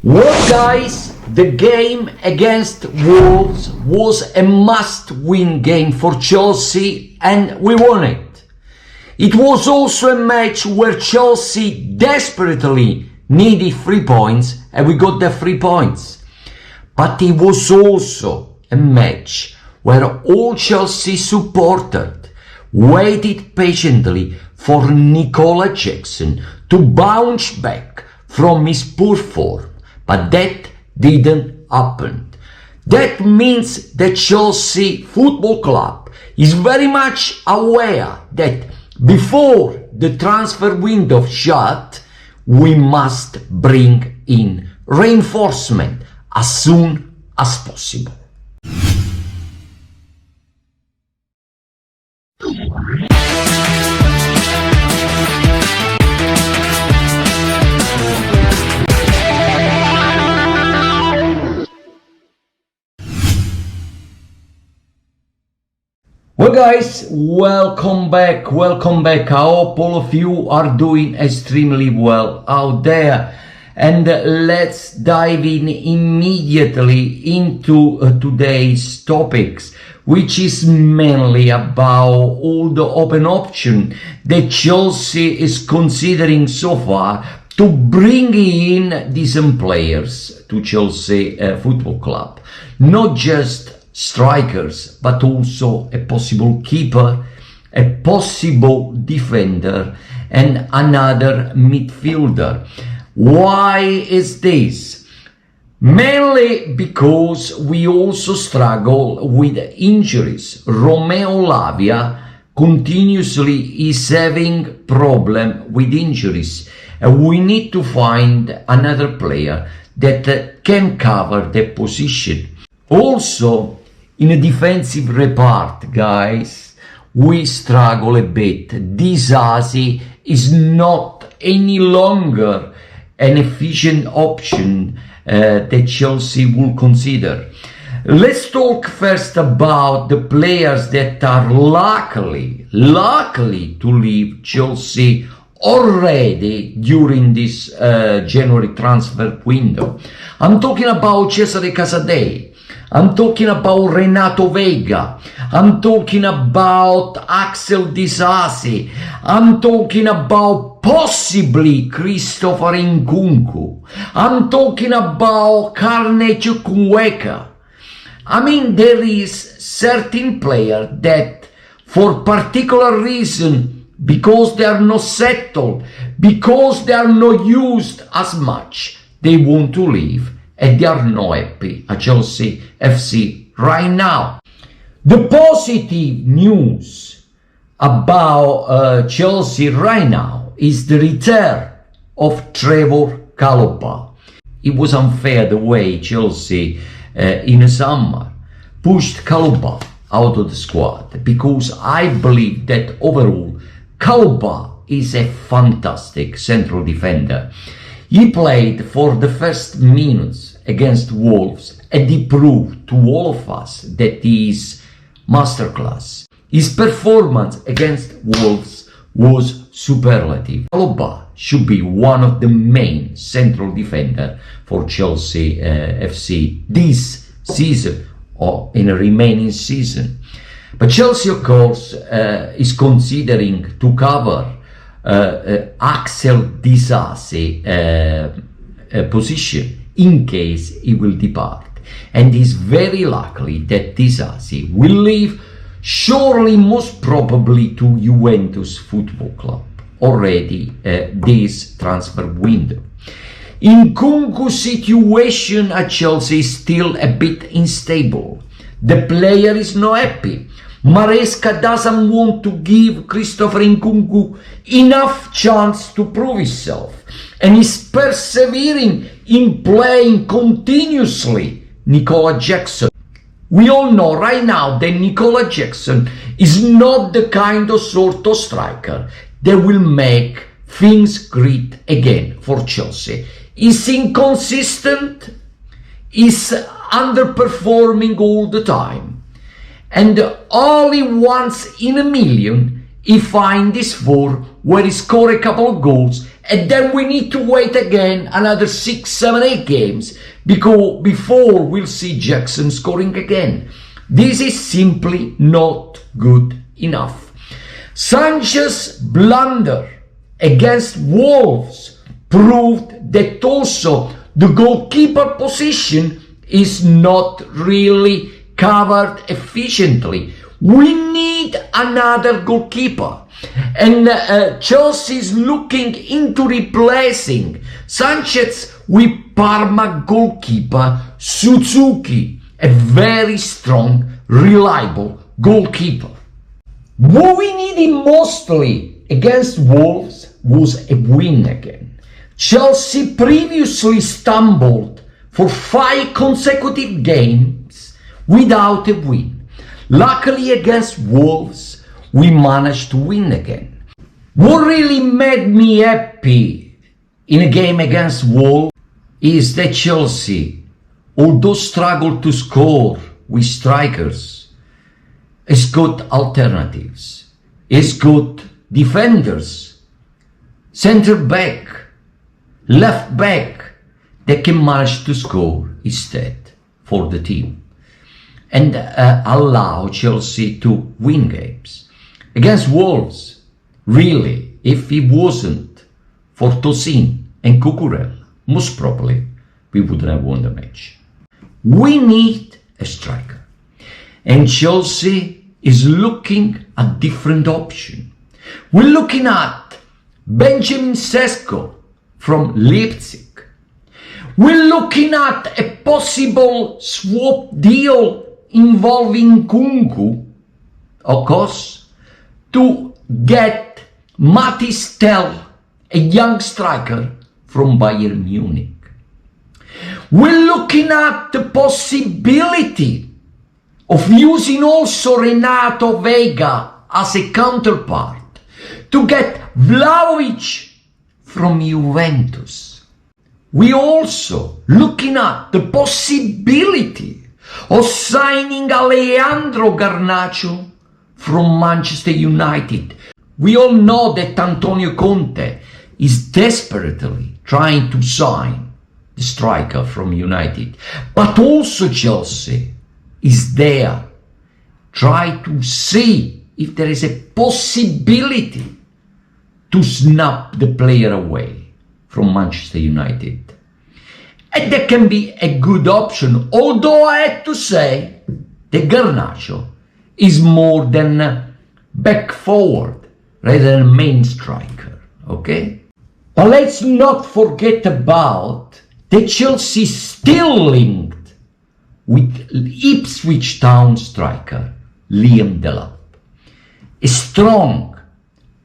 Well guys, the game against Wolves was a must-win game for Chelsea and we won it. It was also a match where Chelsea desperately needed 3 points and we got the 3 points. But it was also a match where all Chelsea supporters waited patiently for Nicolas Jackson to bounce back from his poor form. But that didn't happen. That means that Chelsea Football Club is very much aware that before the transfer window shut, we must bring in reinforcement as soon as possible. Well guys, welcome back. I hope all of you are doing extremely well out there. And let's dive in immediately into today's topics, which is mainly about all the open option that Chelsea is considering so far to bring in decent players to Chelsea Football Club. Not just strikers, but also a possible keeper, a possible defender, and another midfielder. Why is this? Mainly because we also struggle with injuries. Romeo Lavia continuously is having problem with injuries. We need to find another player that can cover the position. Also, in a defensive repart, guys, we struggle a bit. Disasi is not any longer an efficient option that Chelsea will consider. Let's talk first about the players that are luckily to leave Chelsea already during this January transfer window. I'm talking about Cesare Casadei. I'm talking about Renato Vega. I'm talking about Axel Disasi. I'm talking about possibly Christopher Nkunku. I'm talking about Garnacho and I mean, there is certain player that for particular reason, because they are not settled, because they are not used as much, they want to leave. And they are not happy at Chelsea FC right now. The positive news about Chelsea right now is the return of Trevor Chalobah. It was unfair the way Chelsea in the summer pushed Chalobah out of the squad, because I believe that overall Chalobah is a fantastic central defender. He played for the first minutes against Wolves and he proved to all of us that he is masterclass. His performance against Wolves was superlative. Chalobah should be one of the main central defenders for Chelsea FC this season or in a remaining season. But Chelsea, of course, is considering to cover Axel Disasi position in case he will depart, and it's very likely that Disasi will leave, surely most probably to Juventus Football Club already this transfer window. Nkunku's situation at Chelsea is still a bit unstable. The player is not happy. Maresca doesn't want to give Christopher Nkunku enough chance to prove himself and is persevering in playing continuously Nicolas Jackson. We all know right now that Nicolas Jackson is not the kind of sort of striker that will make things great again for Chelsea. He's inconsistent, he's underperforming all the time. And only once in a million he finds this form where he scores a couple of goals and then we need to wait again another 6, 7, 8 games before we'll see Jackson scoring again. This is simply not good enough. Sanchez's blunder against Wolves proved that also the goalkeeper position is not really covered efficiently. We need another goalkeeper, and Chelsea is looking into replacing Sanchez with Parma goalkeeper Suzuki, a very strong, reliable goalkeeper. What we needed mostly against Wolves was a win again. Chelsea previously stumbled for 5 consecutive games without a win. Luckily against Wolves, we managed to win again. What really made me happy in a game against Wolves is that Chelsea, although struggled to score with strikers, has got alternatives, has got defenders, centre back, left back, that can manage to score instead for the team and allow Chelsea to win games. Against Wolves, really, if it wasn't for Tosin and Cucurella, most probably we wouldn't have won the match. We need a striker, and Chelsea is looking at different options. We're looking at Benjamin Sesko from Leipzig. We're looking at a possible swap deal involving Nkunku, of course, to get Matys Tel, a young striker from Bayern Munich. We're looking at the possibility of using also Renato Vega as a counterpart to get Vlahovic from Juventus. We also looking at the possibility of signing Alejandro Garnacho from Manchester United. We all know that Antonio Conte is desperately trying to sign the striker from United, but also Chelsea is there, try to see if there is a possibility to snap the player away from Manchester United. And that can be a good option, although I had to say that Garnacho is more than back forward rather than main striker, okay? But let's not forget about that Chelsea still linked with Ipswich Town striker Liam Delap, a strong,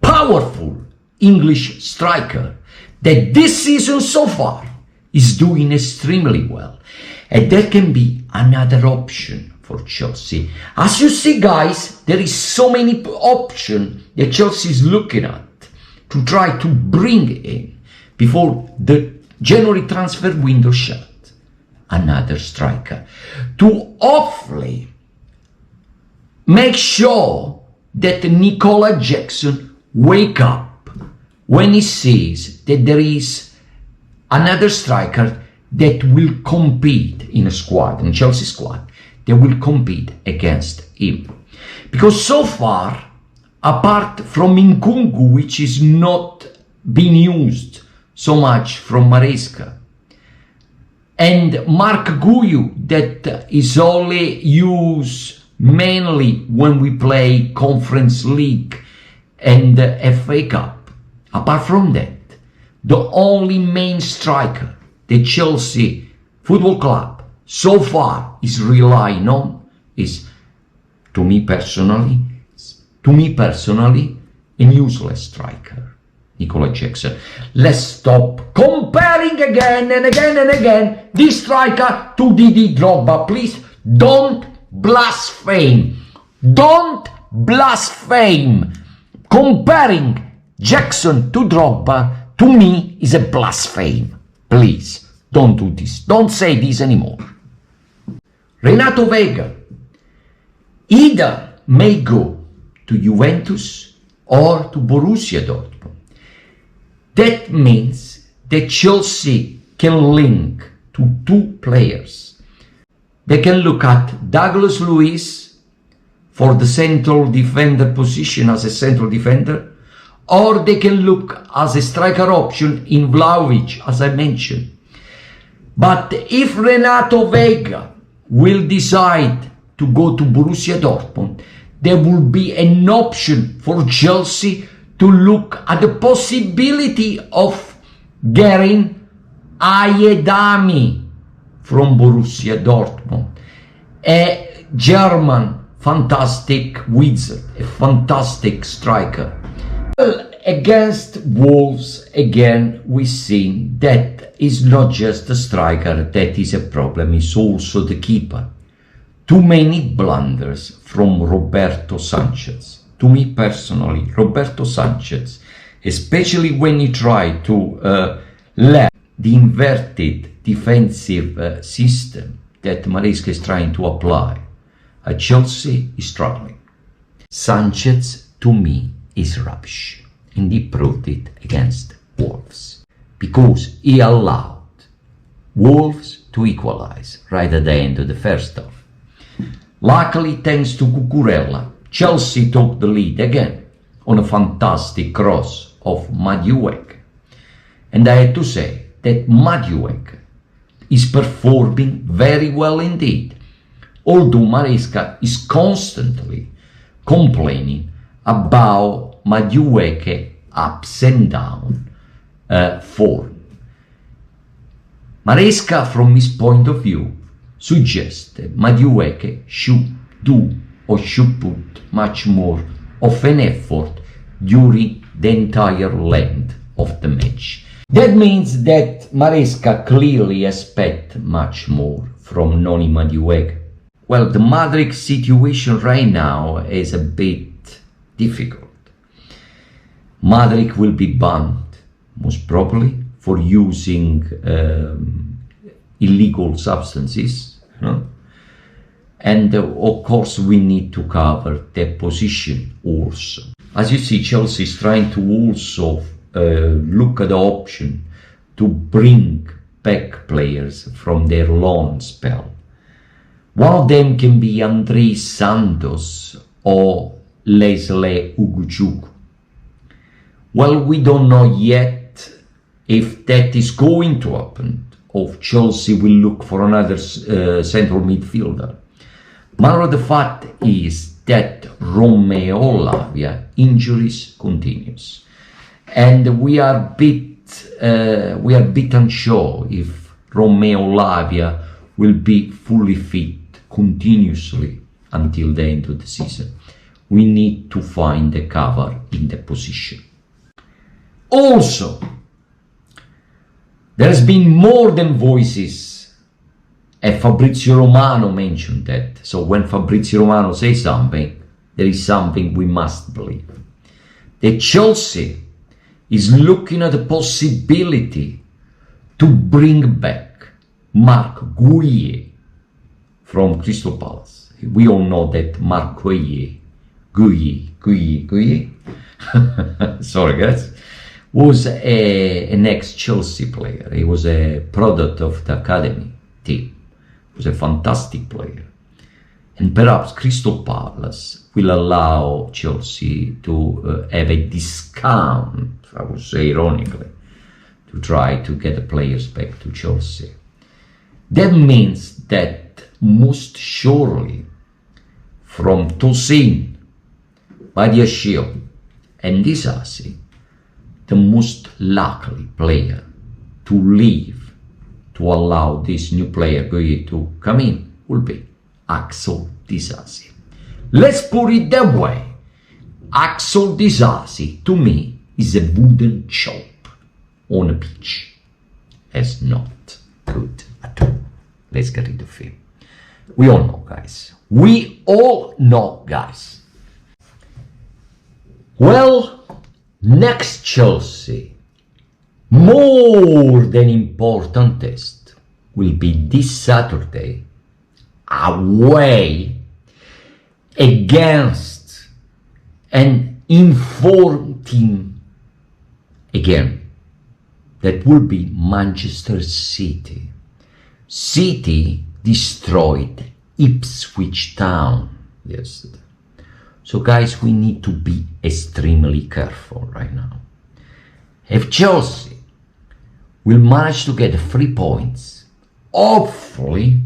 powerful English striker that this season so far is doing extremely well, and that can be another option for Chelsea. As you see, guys, there is so many options that Chelsea is looking at to try to bring in before the January transfer window shut another striker to hopefully make sure that Nicolas Jackson wake up when he sees that there is another striker that will compete in a squad, in Chelsea squad, that will compete against him. Because so far, apart from Nkunku, which is not being used so much from Maresca, and Marc Guehi, that is only used mainly when we play Conference League and FA Cup. Apart from that, the only main striker that Chelsea Football Club so far is relying on is, to me personally, a useless striker, Nicolas Jackson. Let's stop comparing again and again and again this striker to Didier Drogba. Please don't blaspheme. Don't blaspheme. Comparing Jackson to Drogba, to me, is a blasphemy. Please, don't do this. Don't say this anymore. Renato Vega either may go to Juventus or to Borussia Dortmund. That means that Chelsea can link to two players. They can look at Douglas Luiz for the central defender position as a central defender, or they can look as a striker option in Vlahovic, as I mentioned. But if Renato Vega will decide to go to Borussia Dortmund, there will be an option for Chelsea to look at the possibility of getting Ayedami from Borussia Dortmund, a German fantastic wizard, a fantastic striker. Well, against Wolves, again, we've seen that it's not just the striker that is a problem, it's also the keeper. Too many blunders from Roberto Sanchez. To me personally, Roberto Sanchez, especially when he tried to let the inverted defensive system that Maresca is trying to apply at Chelsea, is struggling. Sanchez, to me, is rubbish, and he proved it against Wolves, because he allowed Wolves to equalize right at the end of the first half. Luckily, thanks to Cucurella, Chelsea took the lead again on a fantastic cross of Madueke. And I had to say that Madueke is performing very well indeed, although Maresca is constantly complaining about Madueke ups and down form. Maresca, from his point of view, suggests that Madueke should do or should put much more of an effort during the entire length of the match. That means that Maresca clearly expects much more from Noni Madueke. Well, the Madrid situation right now is a bit difficult. Madrid will be banned, most probably, for using illegal substances, you know? And of course we need to cover that position also. As you see, Chelsea is trying to also look at the option to bring back players from their loan spell. One of them can be Andrei Santos or Lesley Uguchouchu. Well, we don't know yet if that is going to happen, or Chelsea will look for another central midfielder. Matter of the fact is that Romeo Lavia injuries continues, and we are a bit unsure if Romeo Lavia will be fully fit continuously until the end of the season. We need to find a cover in the position. Also, there has been more than voices, and Fabrizio Romano mentioned that. So when Fabrizio Romano says something, there is something we must believe. That Chelsea is looking at the possibility to bring back Marc Guehi from Crystal Palace. We all know that Marc Guehi, sorry guys, was an ex-Chelsea player. He was a product of the academy team. He was a fantastic player. And perhaps Crystal Palace will allow Chelsea to have a discount, I would say ironically, to try to get the players back to Chelsea. That means that most surely from Tosin, Badiashile and Disasi, the most likely player to leave to allow this new player to come in will be Axel Disasi. Let's put it that way. Axel Disasi, to me, is a wooden chop on a pitch. It's not good at all. Let's get rid of him. We all know, guys. We all know, guys. Well, next Chelsea, more than important test, will be this Saturday, away against an informed team again, that will be Manchester City. City destroyed Ipswich Town yesterday. So guys, we need to be extremely careful right now. If Chelsea will manage to get 3 points, hopefully,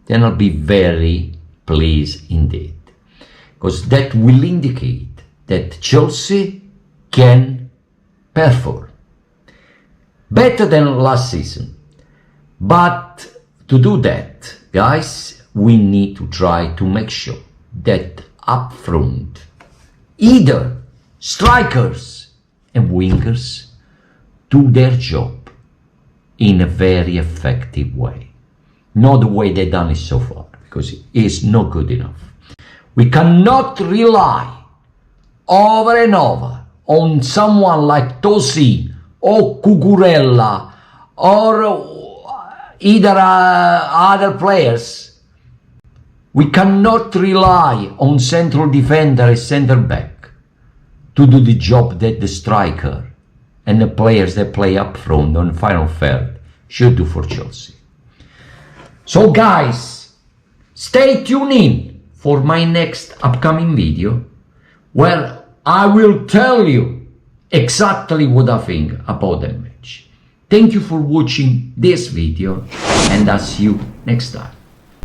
then I'll be very pleased indeed. Because that will indicate that Chelsea can perform better than last season. But to do that, guys, we need to try to make sure that up front, either strikers and wingers do their job in a very effective way. Not the way they've done it so far, because it is not good enough. We cannot rely over and over on someone like Tosin or Cucurella or either other players. We cannot rely on central defender and centre back to do the job that the striker and the players that play up front on final third should do for Chelsea. So guys, stay tuned in for my next upcoming video, where I will tell you exactly what I think about the match. Thank you for watching this video, and I'll see you next time.